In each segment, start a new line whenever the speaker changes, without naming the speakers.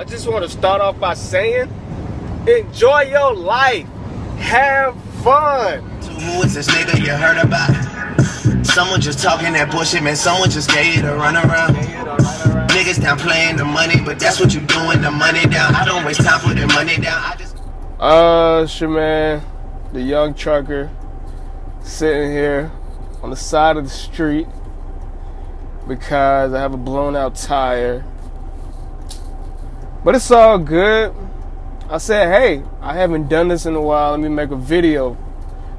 I just want to start off by saying, enjoy your life. Have fun.
Who is this nigga you heard about? Someone just talking that bullshit, man. Someone just gave you the runaround. Niggas down playing the money, but that's what you doing, the money down. I don't waste time putting money down. I just...
Sure, man. The young trucker sitting here on the side of the street because I have a blown out tire. But it's all good. I said, hey, I haven't done this in a while. Let me make a video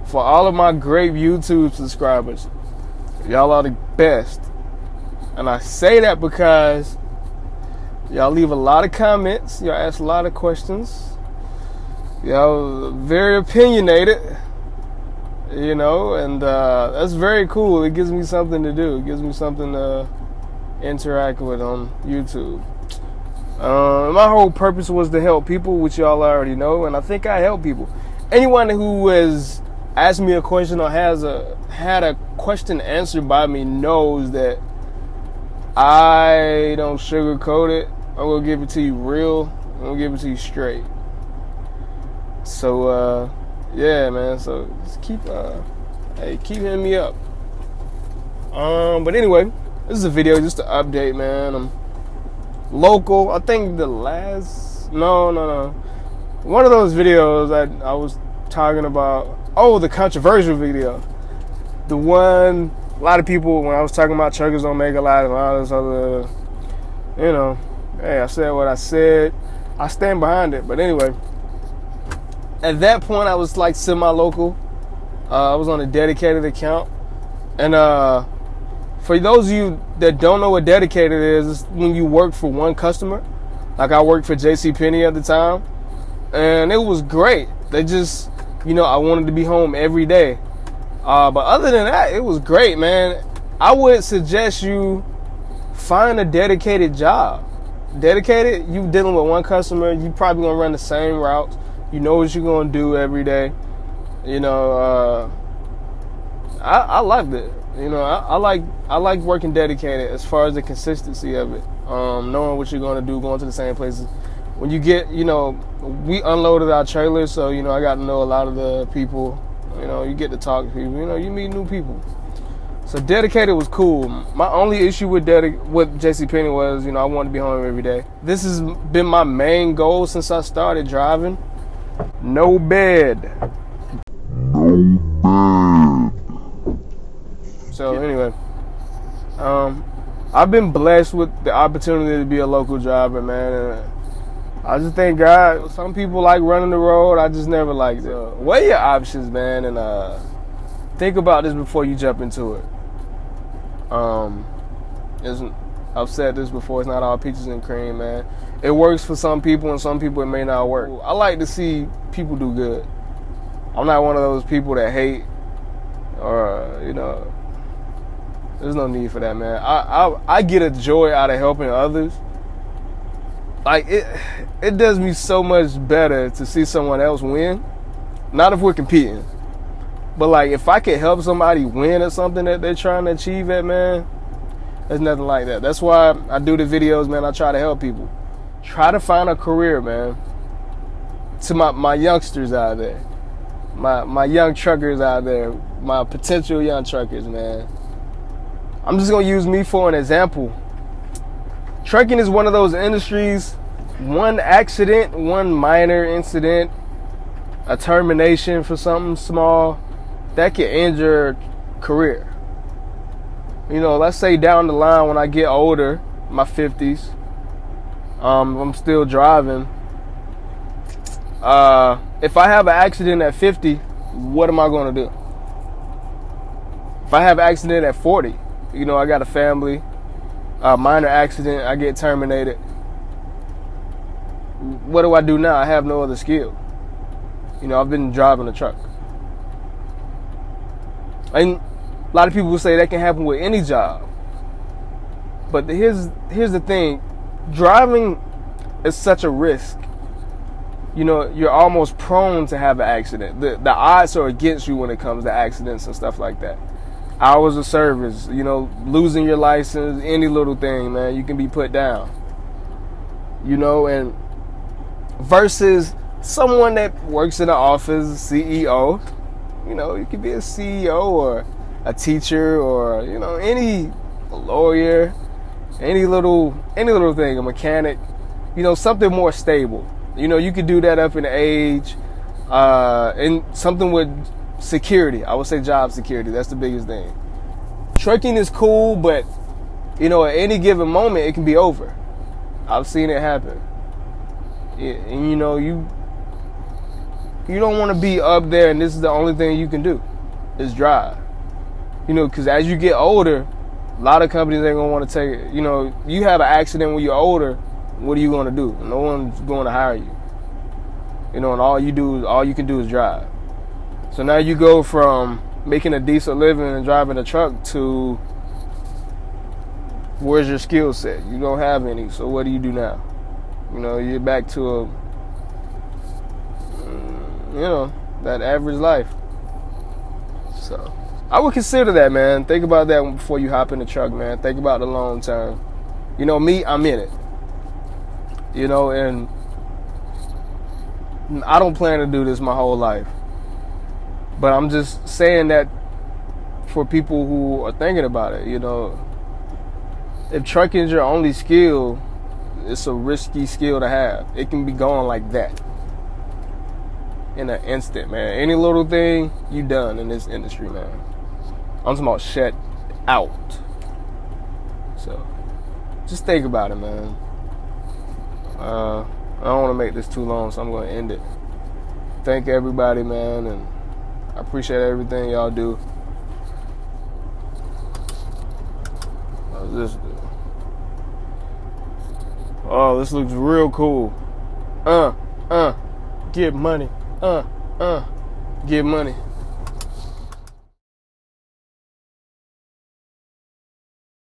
for all of my great YouTube subscribers. Y'all are the best. And I say that because y'all leave a lot of comments. Y'all ask a lot of questions. Y'all very opinionated. You know, and that's very cool. It gives me something to do. It gives me something to interact with on YouTube. My whole purpose was to help people, which y'all already know, and I think I help people. Anyone who has asked me a question or had a question answered by me knows that I don't sugarcoat it. I'm gonna give it to you real. I'm gonna give it to you straight. So yeah, man. So just keep hitting me up. But anyway, this is a video just to update, man. I'm local. I think the last one of those videos I was talking about. Oh, the controversial video. The one a lot of people, when I was talking about truckers don't make a lot and all this other, you know, hey, I said what I said. I stand behind it. But anyway, at that point I was like semi-local. I was on a dedicated account. And for those of you that don't know what dedicated is, it's when you work for one customer. Like I worked for JCPenney at the time. And it was great. They just, you know, I wanted to be home every day. But other than that, it was great, man. I would suggest you find a dedicated job. Dedicated, you dealing with one customer, you probably gonna run the same routes. You know what you're gonna do every day. You know, I liked it. You know, I like working dedicated as far as the consistency of it. Knowing what you're gonna do, going to the same places. When you get, you know, we unloaded our trailer, so you know I got to know a lot of the people. You know, you get to talk to people. You know, you meet new people. So dedicated was cool. My only issue with JCPenney was, you know, I wanted to be home every day. This has been my main goal since I started driving. No bed. So anyway, I've been blessed with the opportunity to be a local driver, man. And I just thank God. Some people like running the road. I just never liked it. Weigh your options, man, and think about this before you jump into it. I've said this before. It's not all peaches and cream, man. It works for some people, and some people it may not work. I like to see people do good. I'm not one of those people that hate, or you know, there's no need for that, man. I get a joy out of helping others. Like it does me so much better to see someone else win. Not if we're competing, but like if I could help somebody win at something that they're trying to achieve at, man, there's nothing like that. That's why I do the videos, man. I try to help people. Try to find a career, man. To my youngsters out there, my young truckers out there, my potential young truckers, man. I'm just gonna use me for an example. Trucking is one of those industries, one accident, one minor incident, a termination for something small, that can end your career. You know, let's say down the line when I get older, my 50s, I'm still driving. If I have an accident at 50, what am I gonna do? If I have an accident at 40, you know, I got a family, minor accident, I get terminated. What do I do now? I have no other skill. You know, I've been driving a truck. And a lot of people will say that can happen with any job. But here's the thing. Driving is such a risk. You know, you're almost prone to have an accident. The odds are against you when it comes to accidents and stuff like that. Hours of service, you know, losing your license, any little thing, man, you can be put down. you know, and versus someone that works in the office, CEO. You know, you could be a CEO or a teacher or, you know, a lawyer, any little thing, a mechanic, you know, something more stable. You know, you could do that up in age, and something with security. I would say job security. That's the biggest thing. Trucking is cool, but, you know, at any given moment, it can be over. I've seen it happen. And, you know, you don't want to be up there and this is the only thing you can do is drive. You know, because as you get older, a lot of companies ain't going to want to take it. You know, you have an accident when you're older, what are you going to do? No one's going to hire you. You know, and all you can do is drive. So now you go from making a decent living and driving a truck to where's your skill set? You don't have any, so what do you do now? You know, you're back to that average life. So I would consider that, man. Think about that before you hop in the truck, man. Think about the long term. You know, me, I'm in it. You know, and I don't plan to do this my whole life. But I'm just saying that for people who are thinking about it, you know. If trucking is your only skill, it's a risky skill to have. It can be going like that in an instant, man. Any little thing, you done in this industry, man. I'm talking about shut out. So, just think about it, man. I don't want to make this too long, so I'm going to end it. Thank everybody, man, and I appreciate everything y'all do. How's this do? Oh, this looks real cool. Get money. Get money.